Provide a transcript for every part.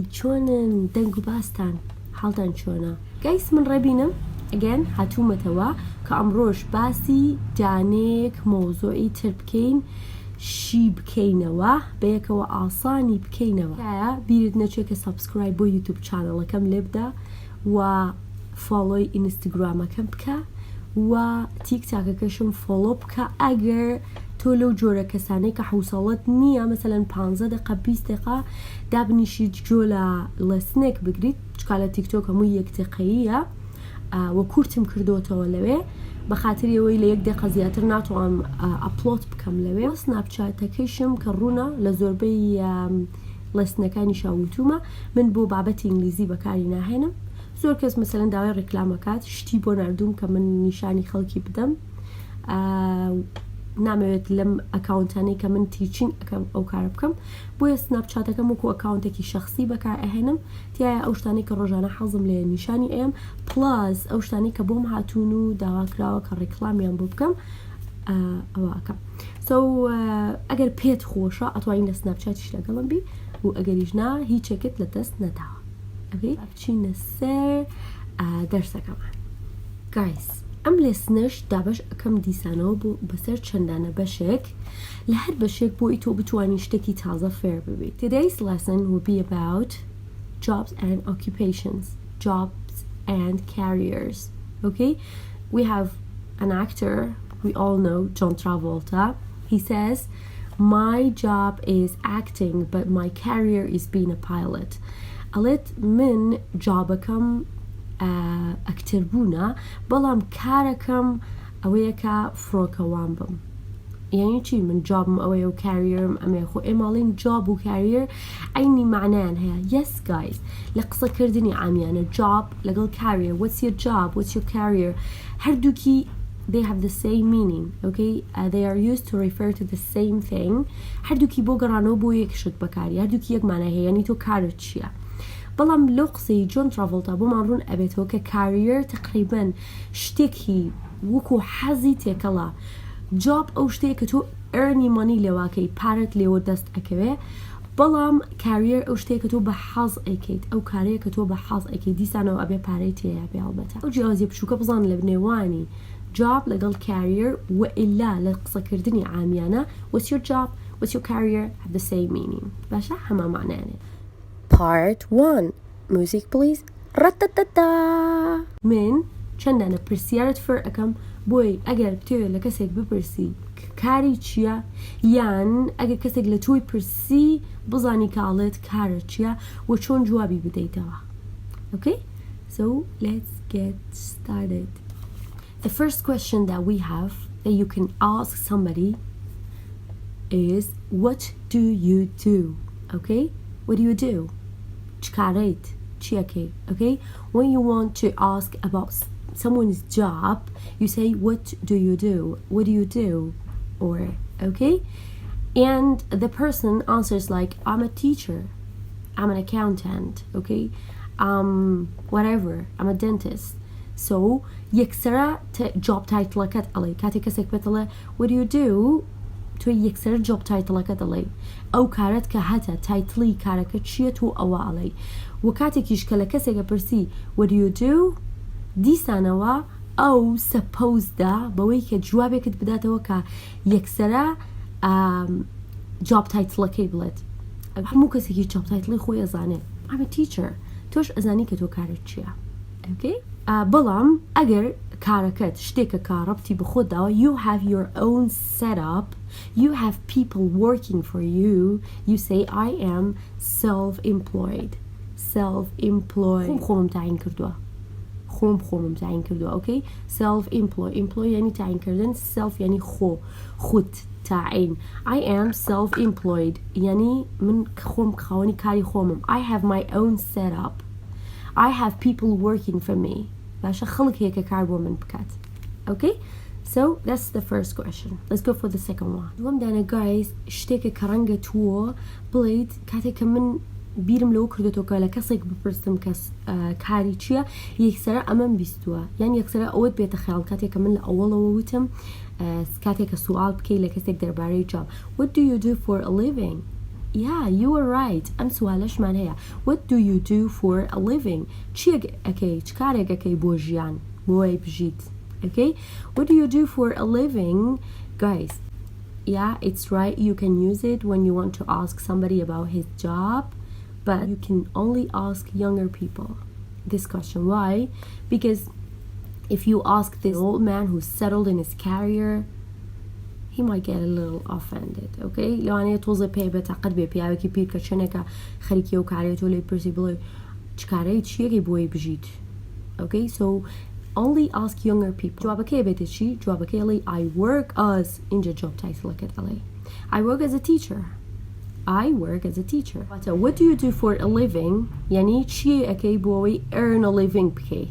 هی چۆنن دەنگ و باستان حاڵتان چۆنە گایس من ڕێبینم ئەگەن هاتوومەتەوە کە ئەمڕۆژ باسی جانێک مۆزۆی تر بکەین شی بکەینەوە بەیەکەوە ئاسانی بکەینەوە بیرت نەچێت کە سابسکرایب بۆ یوتیوب چانەڵەکەم لێ بدە و فۆلۆی ئینستاگرامەکەم بکە و تیکتاکەکەشم فۆلۆ بکە ئەگەر تۆ لەو جۆرە کەسانەی کە حوسەڵەت نییە مەسەلەن 15 دقە 20 دقە دابنیشی جۆ لە سنێک بگریت چکا لە تیکتۆک هەموو یەک دقەیە وە کورتم کردوتەوە لەوێ بە خاطری ئەوەی لە 1 دقە زیاتر ناتوانم ئەپلۆد بکەم لەوێ سناپچاتەکەیشم کە ڕوونە لە زۆربەی لەسنەکانی شاوتومە من بۆ بابەتی ئینگلیزی بەکاری ناهێنم زۆر کەس مەسەلەن داوای ڕێکلامەکات شتی بۆ نردوم کە من نیشانی خەڵکی بدەم نامەوێت لەم ئەکاونتانەی کە من تیچین ئەو کار بکەم بۆیە سناپچاتەکەم وەکو ئەکاونتێکی شخصی بەکار ئەهێنم تایە ئەو شتانی کە ڕۆژانە حەزم لێ نیشانی ئەم پلاس ئەو شتانی کە بۆم هاتوون و داواکراوە کە ڕێکلامیان بۆ بکەم ئەوەکەم ئەگەر پێت خۆشە ئەتوانین لە سناپچاتیش لەگەڵم بی و ئەگەریش نا هیچێکت لە دەست نەداوە بچینە سەر دەرسەکەمان گایس ئەم لێسنش دابش ئەەکەم دیسانەوە بۆ بەسەر چەندانە بەشێک لە هەر بەشێک بۆی تۆ بتوانین شتێکی تازە فێر ببیت. Today's lesson will be about jobs and occupations, jobs and careers. Okay, we have an actor we all know, John Travolta. He says, my job is acting but my career is being a pilot. ئەڵێت من جابەکەم ئەکتەر بوونە بەڵام کارەکەم ئەوەیە کە فڕۆکەوان بم یعنی چی من جابم ئەوەیە و کارێرم ئەمێ خۆ ئێماڵین جاب و کارێر ئەینی معنایان هەیە yes guys لە قسەکردنی عامیانە جاب لەگەڵ کارێر what's your job what's your career هەردووکی they have the same meaning okay they are used to refer to the same thing هەردووکی بۆ گەڕانەوە بۆ یەک شت بەکاری هەردووکی یەک مانای هەیە یعنی تۆ کارت چییە بەڵام لەو قسەی جۆن تراڤۆڵتا بۆمان ڕوون ئەبێتەوە کە کارێر تقریباً شتێکی وەکو حەزی تێکەڵا جاب ئەو شتەیە کە تۆ ئەرنی مەنی لێواکەی پارەت لێوە دەست ئەکەوێ بەڵام کارێر ئەو شتەیە کە تۆ بە حەز ئەیکەیت ئەو کارەیە کە تۆ بە حەز ئەیکەیت دیسانەوە ئەبێ پارەی تێیە بێ هەڵبەتە ئەو جیازیە بچووکە بزان لە بنێوانی job لەگەڵ career و ئیلا لە قسەکردنی عامیانە what's your job what's your career have the same meaning باشە هەمە معنایانێ Part 1 Music please ڕەتەتەتە من چەندانە پرسیارت فەر ئەەکەم بۆی ئەگەر بتوێ لە کەسێک بپرسی کاری چییە یان ئەگەر کەسێک لە تۆی پرسی بزانی کاڵێت کارە چییە و چۆن جوابی بدەیتەوە Okay so let's get started The first question that we have that you can ask somebody is what do you do okay what do you do چکارەیت چیەکەی okay when you want to ask about someone's job you say what do you do what do you do or okay and the person answers like I'm a teacher I'm an accountant okay whatever I'm a dentist so یەکسەرە job title-ەکەت ئەڵێ کاتێک کەسێک بێتەڵێ what do you do تۆ یەکسەر job title-ەکەت ئەڵێ ئەو کارەت کە هەتە تایتڵی کارەکە چییە تۆ ئەوە ئەڵێ و کاتێکیش کە لە کەسێکە پرسی what do you do دیسانەوە ئەو سەپۆزدا بەوەی کە جوابێکت بداتەوە کە یەکسەرە job title-ەکەی بڵێت هەموو کەسێکی job title-ی خۆی ئەزانێت I'm a teacher تۆش ئەزانی کە تۆ کارت چییە okay بەڵام ئەگەر کارەکەت شتێکە کارڕەبتی بخۆداوە you have your own setup you have people working for you you say I am self-employed خۆم تعیین کردووە خۆمم تعیین کردووە okay self-employed employ یعنی تعیین کردن self یعنی خود تعیین I am self-employed یعنی من خۆم خاوەنی کاری خۆمم I have my own setup I have people working for me باشە خەڵک هەیە کە کار بۆ من بکات okay so that's the first question let's go for the second one دووەم دانە guys شتێکە کە ڕەنگە تووە بڵێیت کاتێک کە من بیرم لەوە کردێتەوە کە لە کەسێک بپرسم کە کاری چییە یەکسەرە ئەمەم بیستووە یان یەکسەرە ئەوەت بێتە خەیاڵ کاتێک کە من لە ئەوڵەوە وتم کاتێک کە سوال بکەی لە کەسێک دەربارەی job what do you do for a living Yeah, you were right. ئەم سوالەشمان هەیە. What do you do for a living? چی ئەکەی؟ چ کارێک ئەکەی بۆ ژیان؟ بۆی بژیت. Okay? What do you do for a living? Guys, yeah, it's right. You can use it when you want to ask somebody about his job, but you can only ask younger people this question. Why? Because if you ask this old man who's settled in his career, he might get a little offended. Okay? لو أنا توزع pay بتعقد بيا كي بير كشنكا خريكي وكاريتو لي برسي بلو تكاريت شيء بوي بجيت. Okay? So only ask younger people. جوابك إيه بتشي؟ جوابك إيه I work as in the job title كده علي. I work as a teacher. I work as a teacher. So what do you do for a living? يعني شيء أكي بوي earn a living بكي.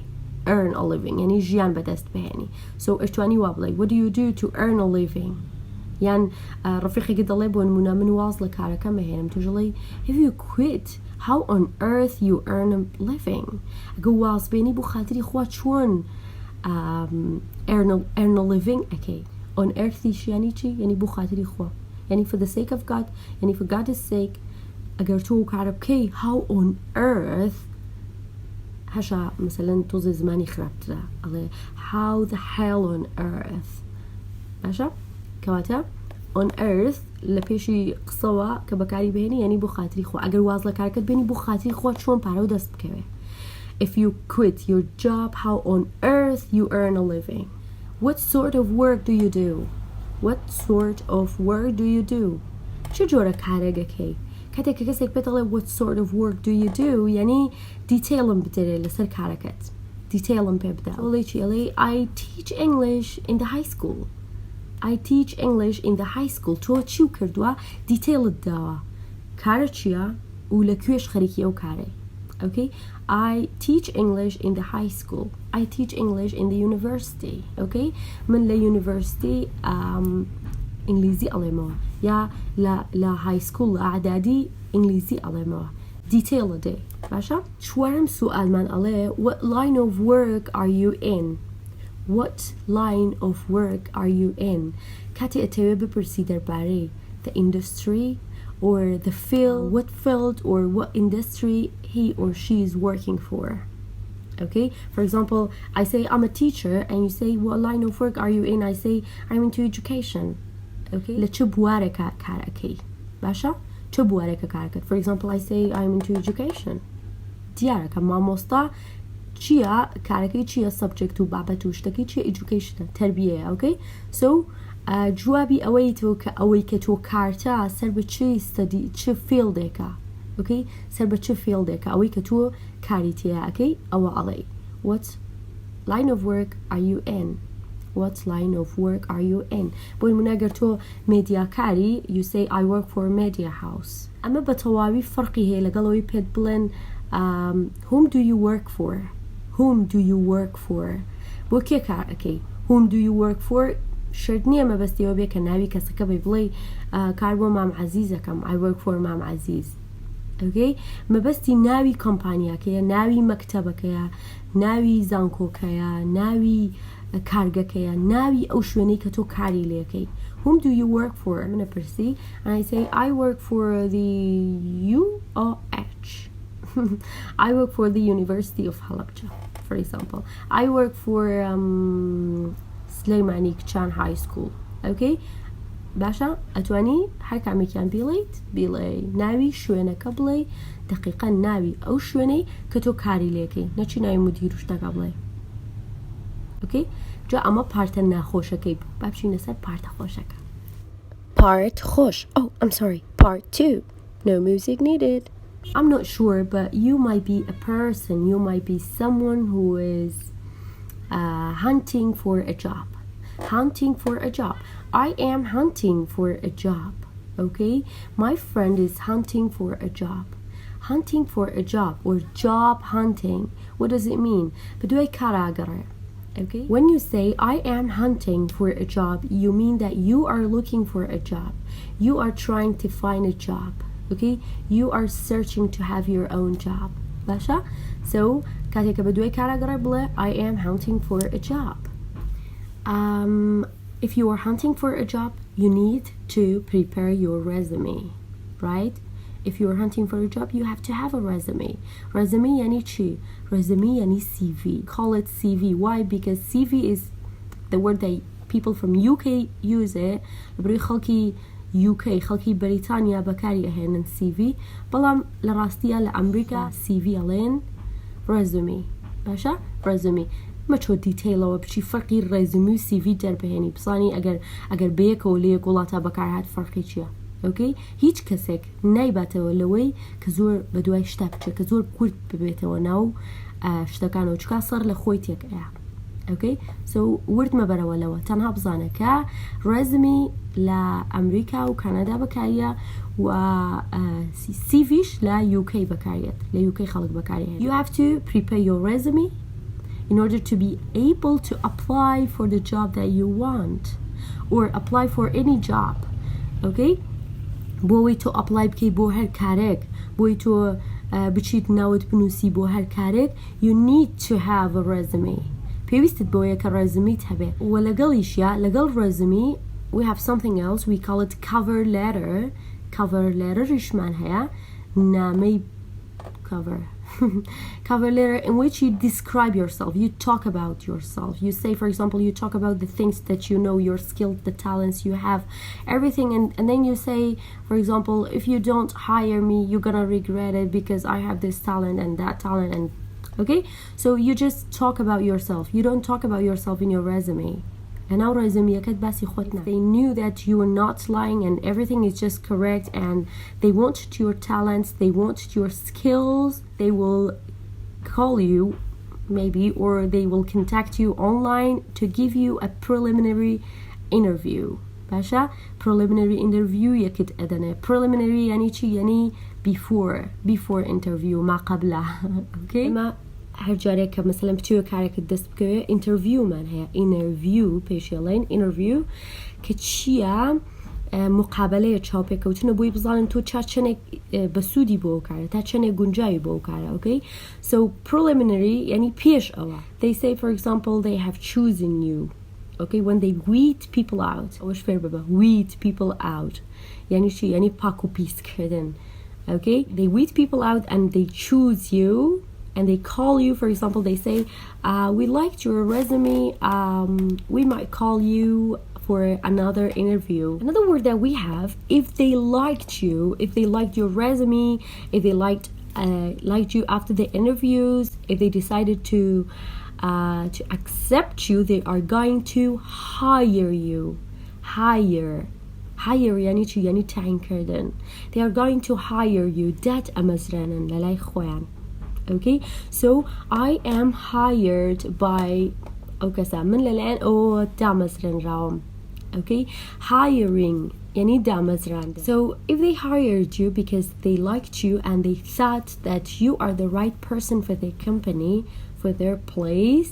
Earn a living يعني جيان بدست بهني. So اشتواني وابلي. What do you do to earn a living? يعني رفيقي قد الله بون منا من واصلك على كم هنا متجلي. If you quit, how on earth you earn a living? جواز بيني بخاطري خوات شون earn a living أكي. On earth يعني شيء يعني بخاطري خوا. يعني for the sake of God يعني for God's sake أجر تو كعرب كي how on earth هشا مثلا توزي زماني خربت على how the hell on earth هشا كواتا on earth لبيشي قصوا كبكاري بيني يعني بخاطري خوا أجر وازلا كاركت بيني بخاطري خوا شون بارو دست بكوي. If you quit your job, how on earth you earn a living? What sort of work do you do? What sort of work do you do? چه جور کارێکەکەی؟ کاتێک کە کەسێک پێدەڵێ what sort of work do you do یعنی دیتیلم بدرێ لەسەر کارەکەت. دیتیلم پێ بدە. وڵی چی ئەڵێ I teach English in the high school. I teach English in the high school. تۆ چی و کردووە؟ دیتیلت داوە. کارە چییە؟ و لەکوێش خەریکی ئەو کارەی. Okay? I teach English in the high school. I teach English in the university. Okay? من لا university إنجليزي ألموا يا لا high school لا إعدادي إنجليزي ألموا. Detail day. باشا؟ شوارم سؤال من عليه. What line of work are you in? What line of work are you in? كاتي أتوي ببرسي درباري the industry or the field, what field or what industry he or she is working for. Okay, for example, I say I'm a teacher and you say what line of work are you in? I say I'm into education. Okay, لتشبوارك كاركي باشا تشبوارك كاركت. For example, I say I'm into education. ديارك ما مصطع چيا كاركي چيا subject وبابتوش تكي چيا education تربية. Okay, so جوابي أوي كتو كارتا سر بچي study چه فيلدكا. Okay, سر بچه فيلدكا أوي كتو كاريتيا. Okay, أو علي. What line of work are you in? What line of work are you in? بوي مناقر تو media كاري you say I work for a media house. أما بتواوي فرقي هي لقالوي بيد بلن whom do you work for? Whom do you work for? بو كي كاركي whom do you work for شرط نییە مەبەستیەوە بێ کە ناوی کەسەکە بێ بڵێ کار بۆ مام عەزیزەکەم I work for مام عەزیز. Okay? مەبەستی ناوی کۆمپانیاکەیە ناوی مەکتەبەکەیە ناوی زانکۆکەیە ناوی کارگەکەیە ناوی ئەو شوێنەی کە تۆ کاری لێەکەی. Whom do you work for? منە پرسی and I say I work for the UOH. I work for the University of Halabja, for example. I work for سليماني كشان هاي سكول. اوكي باشا اتواني هر كاميكان بيلي ناوي شوينك بلي دقيقا ناوي او شويني كتو كاري ليكي نچي ناوي مديروش دقا بلي. اوكي جا اما بارت ناخوشكي بابشي نسر بارت خوشك. Part خوش. Oh, I'm sorry. Part 2. No music needed. I'm not sure, but you might be a person, you might be someone who is hunting for a job. Hunting for a job. I am hunting for a job. Okay? My friend is hunting for a job. Hunting for a job or job hunting. What does it mean? بدوي كاراغرة. Okay? When you say I am hunting for a job, you mean that you are looking for a job. You are trying to find a job. Okay? You are searching to have your own job. باشا? So كاتيكا بدوي كاراغرة بلا I am hunting for a job. If you are hunting for a job, you need to prepare your resume, right? if you're hunting for a job you have to have a resume. Resume يعني چی؟ Resume يعني CV. Call it CV. Why? Because CV is the word that people from UK use it. برای خلقی UK خلقی بریتانیا بکاری اهنن CV. بلام لراستیا لأمریکا CV الين resume. باشا؟ resume. ما چۆ دیتیلەوە بچی فەرقی ڕێزومی و CV دەربهێنی بزانی ئەگەر بەیەکەوە لە یەک وڵاتە بەکارهات فەرقی چییە؟ ئۆکەی هیچ کەسێک نایباتەوە لەوەی کە زۆر بە دوای شتا بچێت کە زۆر کورت ببێتەوە ناو شتەکانەوە چکا سەر لە خۆی تێکەیە. ئۆکەی سو ورد مەبەرەوە لەوە تەنها بزانە کە ڕێزمی لە ئەمریکا و کەنەدا بەکاریە و CVش لە UK بەکارێت لە UK خەڵک بەکارێت. You have to prepare your resume in order to be able to apply for the job that you want or apply for any job. Okay? بۆی تۆ apply بکەی بۆ هەر کارێک بۆی تۆ بچیت ناوت بنووسی بۆ هەر کارێک you need to have a resume. پێویستت بۆیە کە ڕێزمیت هەبێت و لەگەڵیشیا لەگەڵ ڕێزمی we have something else we call it cover letter. cover letterishمان هەیە نامەی cover letter in which you describe yourself, you talk about yourself, you say for example you talk about the things that you know, your skills, the talents you have, everything, and then you say for example if you don't hire me you're gonna regret it because I have this talent and that talent and okay, so you just talk about yourself, you don't talk about yourself in your resume. And our resume they knew that you were not lying and everything is just correct and they wanted your talents, they wanted your skills, they will call you maybe or they will contact you online to give you a preliminary interview. باشا preliminary interview يكد أدنى preliminary يعني چی يعني before interview ما قبله okay ما هر جاره که مثلا بتوی کاری که دست بکه interview من هیا interview پیشیلین interview که چیه مقابله چاپه کوتنه بوی بزنن تو چه بسودی بو کاره تا چه گنجایی بو کاره okay so preliminary یعنی پیش اول they say for example they have chosen you okay when they weed people out اوش فر بابا weed people out یعنی چی یعنی پاکو پیس کردن okay they weed people out and they choose you and they call you for example they say we liked your resume we might call you for another interview. Another word that we have if they liked you, if they liked your resume, if they liked you after the interviews, if they decided to accept you, they are going to hire you. hire يعني چی یعنی تعیین کردن. They are going to hire you. that امزرانن للای خوان. Okay, so I am hired by okay من للان او دامزران راوم. Okay, hiring يعني دامزران. So if they hired you because they liked you and they thought that you are the right person for their company, for their place,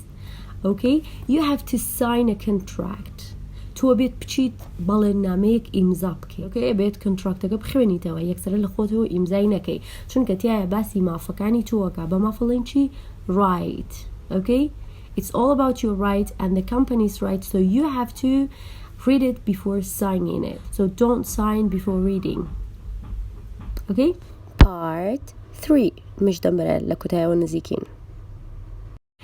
okay, you have to sign a contract. تو بيت بچیت بەڵێنامەیەک ئیمزا بکەی اوكي بێت کۆنتراکتەکە بخوێنیتەوە یەکسەر لە خۆتەوە ئیمزای نەکەی چونکە تایە باسی مافەکانی تۆکە بە مافەڵێن چی right okay it's all about your right and the company's right so you have to read it before signing it so don't sign before reading okay part 3 مش دەمبەرە لە کۆتایەوە نزیکین.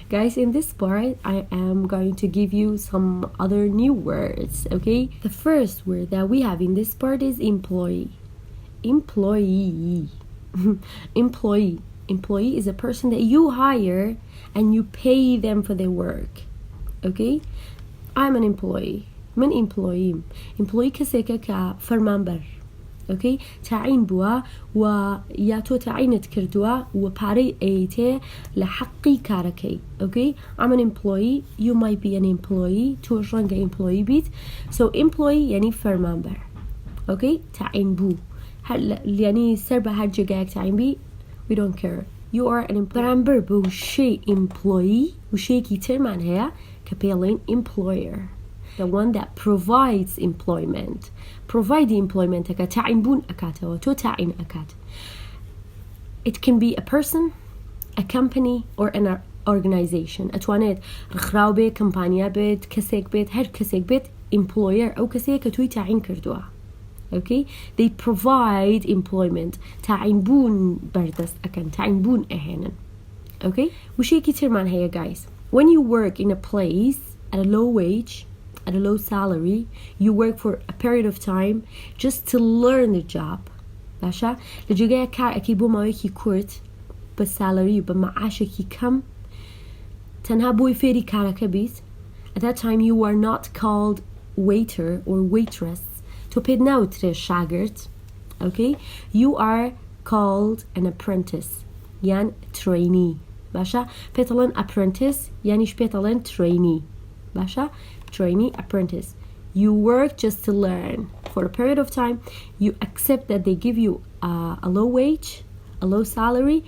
Guys, in this part, I am going to give you some other new words, okay? The first word that we have in this part is employee. Employee. Employee. Employee is a person that you hire and you pay them for their work, okay? I'm an employee. من employee. Employee كسيكا كفرمانبر. okay تعين بوا و يا تو تعينت كردوا وباري ايته لحقي كاركي okay I'm an employee you might be an employee تو رنجا employee بيت so employee يعني فرمانبر okay تعين بو يعني سربا هر جاك تعين بي we don't care you are an فرمانبر بو شيء employee وشيء كي ترمان هيا كبيلين employer the one that provides employment provide the employment أكا تعين بون أكاته تو تعين أكات it can be a person a company or an organization أتوانيت رخراو بيت كمبانيا بيت كسيك بيت هر كسيك بيت employer أو كسيك توي تعين كردوا okay they provide employment تعين بون بردست أكن تعين بون أهنا okay وشيء كتير من هي guys when you work in a place at a low wage at a low salary you work for a period of time just to learn the job باشا لجيجا كار أكيد بو ماويكي كورت بالسالري بمعاشكي كم تنها بوي فيري كارك بيت at that time you are not called waiter or waitress to pay now شاگرد okay you are called an apprentice يعني trainee باشا بيتلن apprentice يعني بيتلن trainee باشا trainee apprentice you work just to learn for a period of time you accept that they give you a low wage a low salary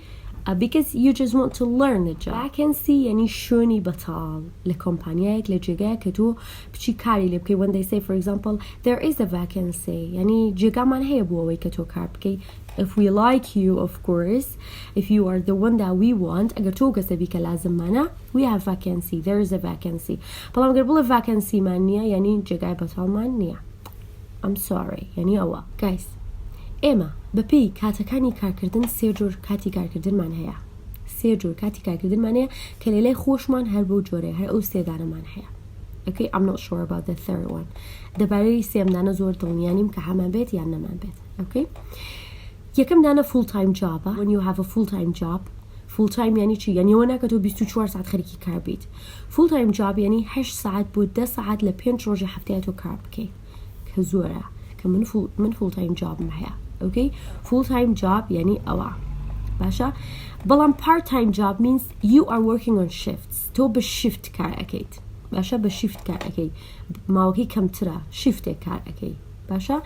because you just want to learn the job vacancy يعني شوني بطال لكمبانيات لجيجا كتو بشي كاري لبكي when they say for example there is a vacancy يعني جيجا من هي بووي كتو كار بكي if we like you of course if you are the one that we want أجر توقع سبيك لازم منا we have vacancy there is a vacancy بلام قربوا vacancy مانية يعني جيجا بطال مانية I'm sorry يعني أوا guys ئێمە بەپێی کاتەکانی کارکردن سێ جۆر کاتی کارکردنمان هەیە سێ جۆر کاتی کارکردنمان هەیە کە لێلای خۆشمان هەر بەو جۆرەیە هەر ئەو سێدانەمان هەیە okay I'm not sure about the third one دەبارەی سێمدانە زۆر دڵنیانیم کە هەمان بێت یان نەمان بێت okay یەکەم دانە full time job when you have a full time job full time یعنی چی یعنی ئەوە ناکە تۆ 24 ساعت خەریکی کار بیت full time job یعنی 8 ساعت بۆ 10 ساعت لە 5 ڕۆژی هەفتەیە تۆ کار بکەی کە زۆرە کە من full time job هەیە okay full time job يعني أوا باشا بلام part time job means you are working on shifts تو بالشيفت كار أكيد باشا بالشيفت كار أكيد ما وكي كم ترى شيفت كار أكيد باشا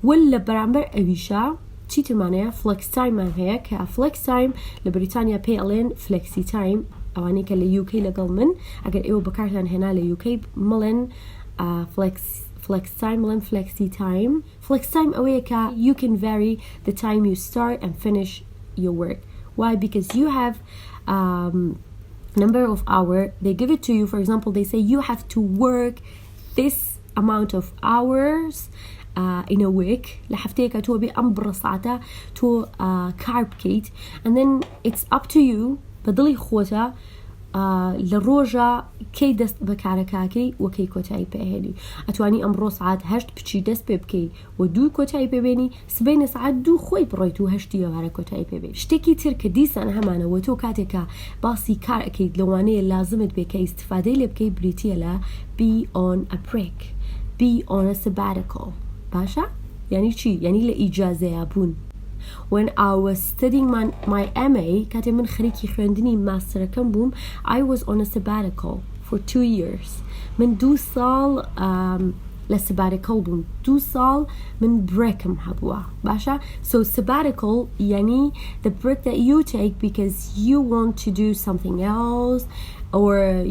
ولا برامبر أبيشا تيتر معناه flex time من هيك flex time لبريطانيا PLN flexi time أواني كلا UK لقل من أجر إيو بكارتان هنا ل UK ملن flex time and flexi time flex time aweka you can vary the time you start and finish your work why because you have number of hour they give it to you for example they say you have to work this amount of hours in a week لحفتيك تو بأمبر ساعته تو كاربكيت and then it's up to you بدلي خوتا لروجا كي دست بكاركاكي وكي كوتاي بهني اتواني امرو ساعات هشت بچي دست ببكي ودو كوتاي ببيني سبين ساعات دو خوي برويتو هشتي وهر كوتاي ببي شتكي ترك ديسان همانا وتو كاتكا باسي كار اكيد لواني لازمت بكي استفاده لبكي بريتي لا be on a break be on a sabbatical باشا يعني چي يعني لإجازة يابون when I was studying my MA كاتي من خريكي خوندني ماستر كم بوم I was on a sabbatical for 2 years من 2 سال لسباتيكال بوم 2 سال من بريكم هبوا باشا so sabbatical يعني the break that you take because you want to do something else or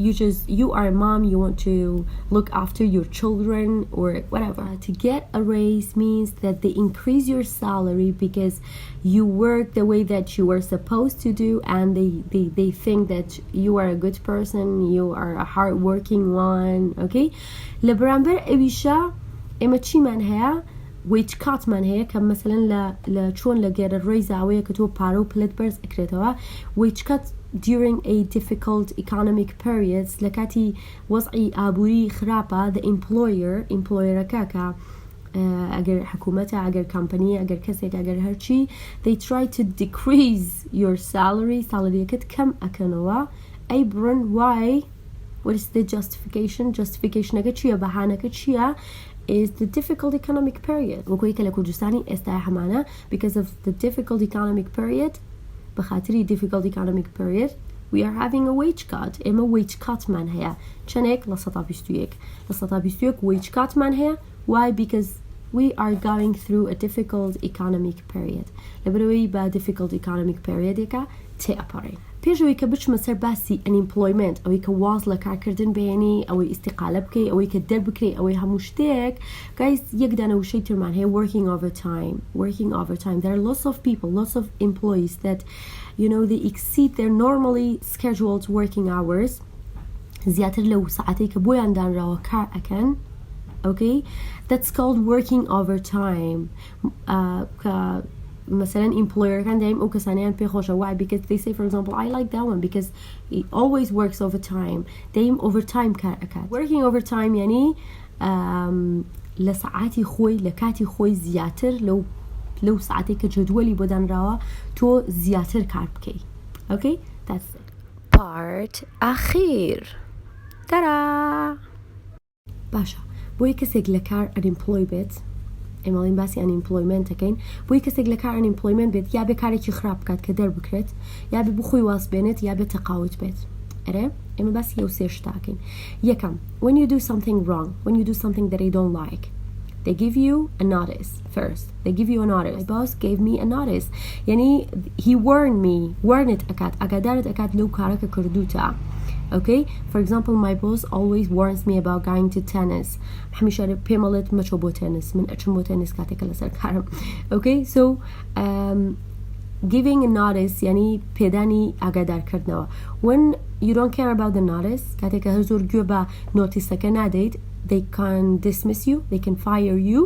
you are a mom you want to look after your children or whatever to get a raise means that they increase your salary because you work the way that you are supposed to do and they think that you are a good person you are a hard-working one okay لبرامبر ابيشا اما چی من هيا wage cut من هيا كم مثلا لچون لغير الرئيس عوية كتو بارو پلت برز اكريتوا wage cut during a difficult economic periods لكاتي وضعي آبوري خرابة the employer كاكا اگر حكومته اگر كمبانية اگر كسيك اگر هرشي they try to decrease your salary كت كم اكنوا اي برن why what is the justification اگر چيا بحانة كتشيا is the difficult economic period وكويكا لكوجستاني استايا همانا because of the difficult economic period بخاطري difficult economic period we are having a wage cut اما wage cut من هيا چنك لسطا بيستويك wage cut من هيا why because we are going through a difficult economic period لبروي با difficult economic period يكا تي أبارين بيجوي كبش مسر باسي unemployment أو يك واصلة كاركردن بيني أو استقالة بكي أو يك الدر بكري أو همشتك guys يقدر وشي ترمان هي working overtime there are lots of employees that you know they exceed their normally scheduled working hours زيادة لو ساعتي كبويان دان راو كار أكن okay, that's called working overtime. مثلا employer كان دايم أو كسانيان بيخوشه. why? Because they say for example I like that one because it always works overtime. دايم overtime كار أكاد. working overtime يعني لساعاتي خوي لكاتي خوي زياتر لو ساعتي كجدولي بدن روا تو زياتر كار بكي. okay, that's it. part أخير ترى باشا بوي كسيك لكار unemployed بيت ئێمەڵین باسی ئەنئیمپلۆیمنت دەکەین بۆی کەسێک لە کار ئەنئیمپلۆیمنت بێت یا بێ کارێکی خراپ بکات کە دەربکرێت یا بێ بخۆی واز بێنێت یا بێ تەقاوت بێت ئەرێ ئێمە باسی ئەو سێ شتاکەین یەکەم when you do something wrong when you do something that I don't like they give you a notice first they give you a notice my boss gave me a notice يعني he warned me warned أكاد ئاگادارت ئەکات لەو کارەکە کردوتە. Okay, for example my boss always warns me about going to tennis هەمیشە پێمەڵێت مەچۆ بۆ تێنس من ئەچم بۆ تێنس کاتێکە لەسەر کارم. okay, so giving a notice يعني پێدانی ئاگادارکردنەوە. when you don't care about the notice کاتێکە هەر زۆر گوێ بە نۆتیسەکە نادەیت they can dismiss you they can fire you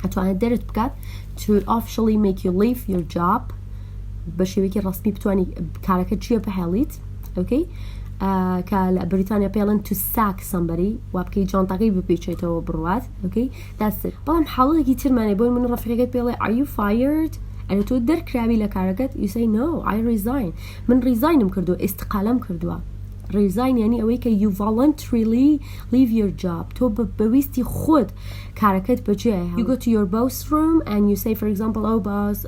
ئەتوانێت دەرت بکات to officially make you leave your job بە شێوەیەکی ڕسمی بتوانی کارەکە چیە بهێڵیت. okay, کە لە بریتانیا پێڵن to sack somebody وا بکەی جانتاقی بپیچێتەوە بڕوات. okay, that's it. بەڵام حاڵەتێکی ترمانێ بۆی من ڕەفیقەکەت پێڵێ are you fired ئەرە تۆ دەرکراوی لە کارەکەت you say no I resign من ریزاینم کردووە ئێستقالەم کردووە. resign يعني ئەوەی کە you voluntarily leave your job تۆ بەویستی خۆت کارەکەت بەجێ you go to your boss room and you say for example oh boss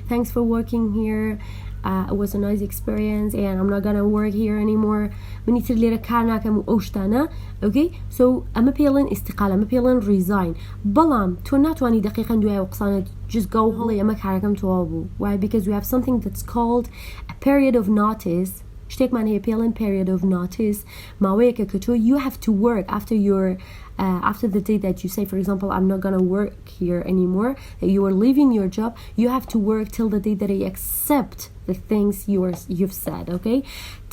thanks for working here it was a nice experience and I'm not gonna work here anymore منی تر لێرە کار ناکەم و ئەو شتانە. okay, so ئەمە پێڵێن ئیستقالە ئەمە پێڵێن resign. بەڵام تۆ ناتوانی دقیقاً دوای ئەو قسانت just go هەڵێ ئەمە کارەکەم تەواو بوو. why? because we have something that's called a period of notice شتێکمان هەیە پێڵێن period of notice ماوەیەکە کە تۆ you have to work after your after the day that you say for example I'm not gonna work here anymore that you are leaving your job you have to work till the day that I accept the things you've said. okay,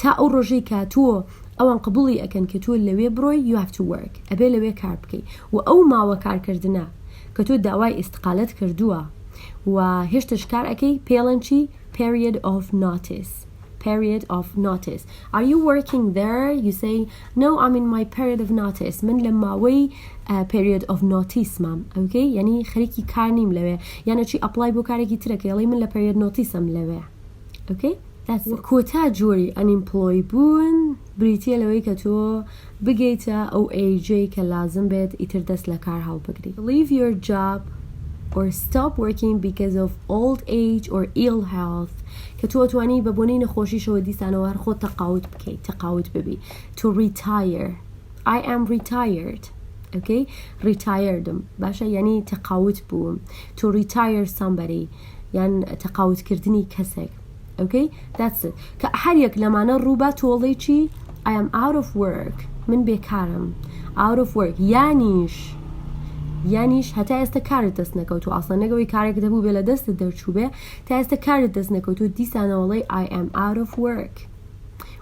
تا ئەو ڕۆژەی کە تۆ ئەوان قبوڵی ئەکەن کە تۆ لەوێ بڕۆی you have to work ئەبێ لەوێ کار بکەی و ئەو ماوە کارکردنە کە تۆ داوای ئیستقالەت کردووە و هێشتش کار ئەەکەی پێڵێن چی period of notice. period of notice. Are you working there? You say no I'm in my period of notice من لماوي period of notice مام. okay, يعني خريكي كارنيم لوي يعني شي apply بو كاريكي ترك يلي من ل period notice ام لوي. okay, that's it. كوتا جوري unemployed بون بريتيا لوي كتو بقيتا او AJ كلازم بيت يتردس لكار هاو بقري. leave your job or stop working because of old age or ill health کە تۆ توانی بەبوونی نەخۆشیشەوە دیسانەوە هەر خۆت تەقاوت ببی. to retire I am retired. okay, retiredم باشە یعنی تەقاوت بووم. to retire somebody یان تەقاوتکردنی کەسێک. okay, that's it. کە هەر یەک لەمانە ڕووبە تۆڵی چی I am out of work من بێکارم out of work یانیش هەتا ئێستا کارت دەست نەکەوت و ئاسڵ نەگەوەی کارێک دەبوو بێ لە دەستت دەرچوو بێ تا ئێستا کارت دەست نەکەوت و دیسانەوەڵی I am out of work.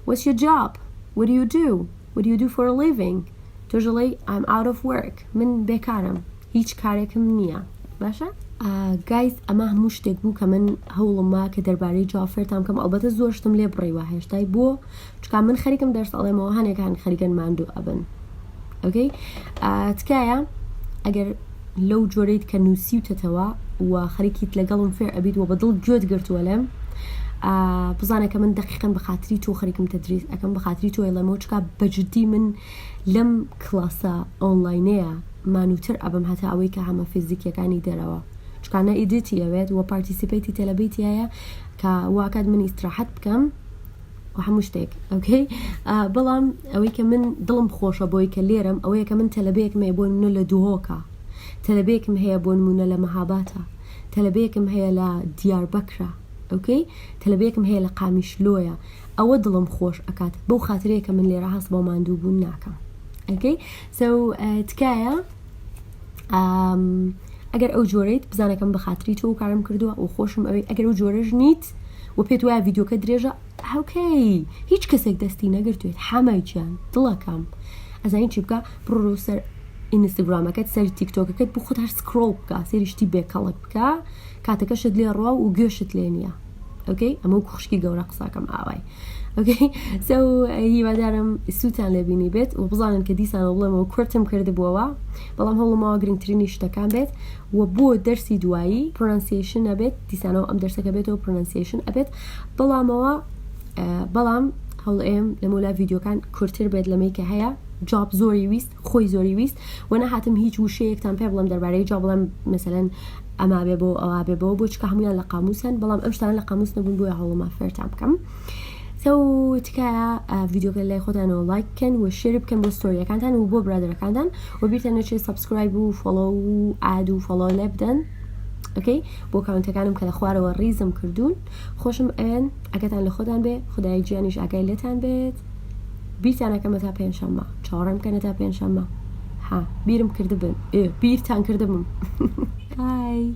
what's your job? what do you do for a living? تۆژەڵی I'm out of work من بێکارم هیچ کارێکم نییە. باشە؟ گایز ئەمە هەموو شتێک بوو کە من هەوڵمما کە دەربارەی جافێرتان بکەم ئەڵبەتە زۆر شتم لێ بڕیوە هێشتای بۆ چکە من خەریکم دەرسەڵێمەوە هەنێکان خەریکن ماندوو ئەبن. okay, تکایە ئەگەر لەو جۆرەیت کە نووسیوتەتەوە و خەریکیت لەگەڵم فێر ئەبیت و بەدڵ گوێت گرتووە لێم بزانە کە من دقیقاً بە خاتری تۆ خەریکم تەدریس ئەەکەم بە خاتری تۆ لەمەوە چکە بەجددی من لەم کلاسە ئۆنلاینەیە مانوتر ئەبم هەتا ئەوەی کە هەمە فیزیکیەکانی دەرەوە چکانە ئیدیتی ئەوێت و پارتیسیپەیتی تەلەبیتی هەیە کە واکات من ئیستراحەت بکەم و هەموو شتێک. okay, بەڵام ئەوەی کە من دڵم خۆشە بۆی کە لێرم ئەوەیە کە من تەلەبەیەکم هەیە بۆ نمونە لە دوهۆکە تەلەبەیەکم هەیە بۆ نمونە لە مەهاباتە تەلەبەیەکم هەیە لە دیاربەکرە. okay, تەلەبەیەکم هەیە لە قامیشلۆیە ئەوە دڵم خۆش ئەکات بەو خاترەیە کە من لێرە هەست بۆ ماندوو بوون ناکەم. okay, so تکایە ئەگەر ئەو جۆرەیت بزانەکەم بە خاتری تۆ کارم کردووە و خۆشم ئەوەی ئەگەر ئەو جۆرەش نیت و پێت وایە ڤیدیۆکە درێژە okay, هیچ کەسێک دەستی نەگرتوێت حەمای گیان دڵەکەم ئەزانی چی بکە بڕۆ سەر ئینستاگرامەکەت سەری تیکتۆکەکەت بۆ خۆت هەر سکرۆڵ بکە سێریشتی بێکەڵک بکە کاتەکەشت لێ ڕوا و گوێشت لێ نییە ئۆکەی ئەمە خوشکی گەورە قساکەم ئاوای ئۆکەی سو هیوادارم سووتان لێبینی بێت و بزانن کە دیسانە بڵێمەوە کورتم کردبووەوە بەڵام هەوڵمەوە گرنگترینی شتەکان بێت و بۆ دەرسی دوایی پرۆنانسیشن ئەبێت دیسانەوە ئەم دەرسەکە بێتەوە پرۆنانسیشن ئەبێت بەڵام هەوڵ ئێم لەمە لای ڤیدیۆکان کورتتر بێت لەمەی کە هەیە جاب زۆری ویست خۆی زۆری ویست و نەهاتم هیچ وشەیەکتان پێ بڵم دەربارەی جا بڵم مثلەن ئەما بێ بۆ ئەوا بێ بۆ بۆچکە هەمویان لە قاموسن بەڵام ئەم شتان لە قاموس نەبوون بۆیە هەوڵما فێرتان بکەم سو تکایە ڤیدیۆکە لای خۆتانەوە لایککەن و شێر بکەن بۆ ستۆریەکانتان و بۆ برادرەکانتان و بیرتان نەچێت سابسکرایب و فۆلۆ و ئاد و فۆلۆ لێ بدەن ئۆکەی بۆ کاونتەکانم کە لە خوارەوە ڕیزم کردوون خۆشم ئەوێن ئەگەتان لە خۆتان بێ خدای گیانیش ئاگای لێتان بێت بیرتانەکەمە تا پێنجشەممە چاوەڕێم بکەنە تا پێنجشەممە ها بیرم کردبن بیرتان کردبم های